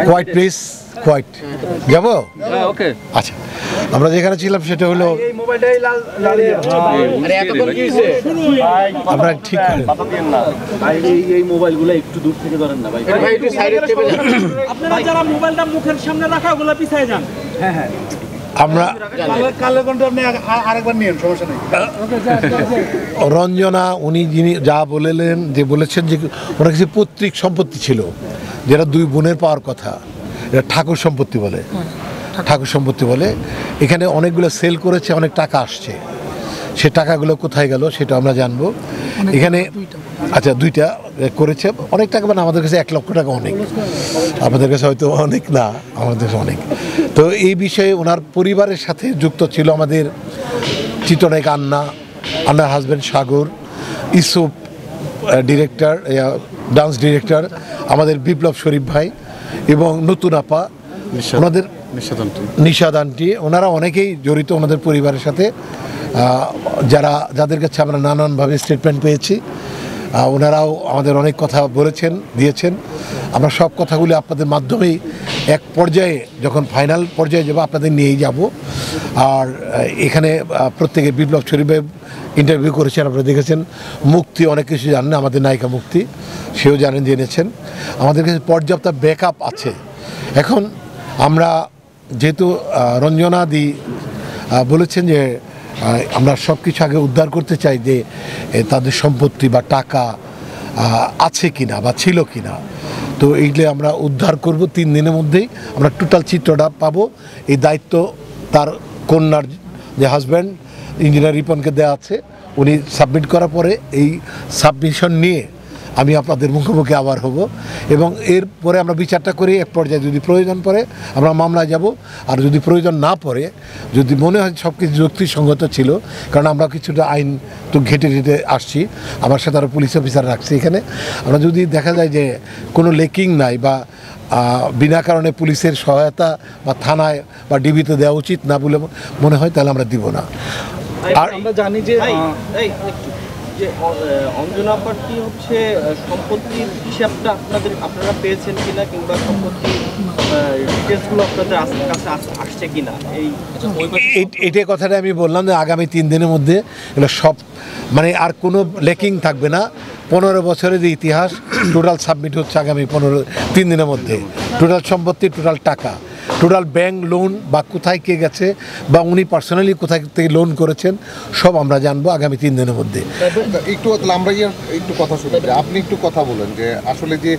Quite please, quite যাবো। ওকে, আচ্ছা, আমরা যেখানে ছিলাম সেটা হলো আমরা ঠিক এই মোবাইলগুলো একটু দূর থেকে ধরেন না ভাই, আপনারা যারা মোবাইলটা মুখের সামনে রাখা ওগুলো পিছায় যান। হ্যাঁ হ্যাঁ, আমরা আরেকবার নিন, সমস্যা নেই। রঞ্জনা উনি যিনি যা বললেন, যে বলেছেন যে ওনার কিছু পৈতৃক সম্পত্তি ছিল যেটা দুই বোনের পাওয়ার কথা, এটা ঠাকুর সম্পত্তি বলে, ঠাকুর সম্পত্তি বলে। এখানে অনেকগুলো সেল করেছে, অনেক টাকা আসছে, সে টাকাগুলো কোথায় গেল সেটা আমরা জানবো এখানে। আচ্ছা, দুইটা করেছে, অনেক টাকা, মানে আমাদের কাছে 1 লক্ষ টাকা অনেক, আমাদের কাছে হয়তো অনেক না, আমাদের কাছে অনেক। তো এই বিষয়ে ওনার পরিবারের সাথে যুক্ত ছিল আমাদের চিত্রনায়িকা আন্নার হাজব্যান্ড সাগর, ইসুফ ডিরেক্টর, ডান্স ডিরেক্টর, আমাদের বিপ্লব শরীফ ভাই এবং নতুন আপা, ওনাদের নিশাদ আন্টি, ওনারা অনেকেই জড়িত ওনাদের পরিবারের সাথে, যাদের কাছে আমরা নানানভাবে স্টেটমেন্ট পেয়েছি। ওনারাও আমাদের অনেক কথা বলেছেন, দিয়েছেন। আমরা সব কথাগুলি আপনাদের মাধ্যমেই এক পর্যায়ে, যখন ফাইনাল পর্যায়ে যাবো, আপনাদের নিয়েই যাব। আর এখানে প্রত্যেকে, বিপ্লব শরীফ ভাই ইন্টারভিউ করেছেন, আপনারা দেখেছেন। মুক্তি অনেক কিছু জানেন, আমাদের নায়িকা মুক্তি, সেও জানেন, জেনেছেন। আমাদের কাছে পর্যাপ্ত ব্যাকআপ আছে। এখন আমরা যেহেতু রঞ্জনাদি বলেছেন যে আমরা সব কিছু আগে উদ্ধার করতে চাই, যে তাদের সম্পত্তি বা টাকা আছে কিনা বা ছিল কিনা, তো এইগুলো আমরা উদ্ধার করব 3 দিনের মধ্যেই। আমরা টোটাল চিত্রটা পাবো। এই দায়িত্ব তার কন্যার যে হাজব্যান্ড ইঞ্জিনিয়ার রিপনকে দেওয়া আছে, উনি সাবমিট করার পরে এই সাবমিশন নিয়ে আমি আপনাদের মুখোমুখি আবার হব, এবং এরপরে আমরা বিচারটা করি। এক পর্যায়ে যদি প্রয়োজন পড়ে আমরা মামলায় যাব, আর যদি প্রয়োজন না পড়ে, যদি মনে হয় সব কিছু যুক্তিসঙ্গত ছিল, কারণ আমরা কিছুটা আইন তো ঘেটে ঘেটে আসছি, আমার সাথে আরও পুলিশ অফিসার রাখছি এখানে, আমরা যদি দেখা যায় যে কোনো লেকিং নাই বা বিনা কারণে পুলিশের সহায়তা বা থানায় বা ডিবিতে দেওয়া উচিত না বলে মনে হয়, তাহলে আমরা দিব না। আর আমরা জানি যে অঞ্জনা পার্টি হচ্ছে সম্পত্তির হিসাবটা আপনারা পেয়েছেন কিনা, কিংবা সম্পত্তির ডিটেলসগুলো আপনাদের কাছে আসছে কিনা, এইটাই কথাটা আমি বললাম যে আগামী 3 দিনের মধ্যে এগুলো সব, মানে আর কোনো লেকিং থাকবে না। 15 বছরের যে ইতিহাস টোটাল সাবমিট হচ্ছে আগামী 3 দিনের মধ্যে। টোটাল সম্পত্তি, টোটাল টাকা, টোটাল ব্যাংক লোন বা কোথায় কে গেছে, বা উনি পার্সোনালি কোথায় থেকে লোন করেছেন, সব আমরা জানবো আগামী 3 দিনের মধ্যে। একটু আমরা একটু কথা শুনতে, আপনি একটু কথা বলেন যে আসলে যে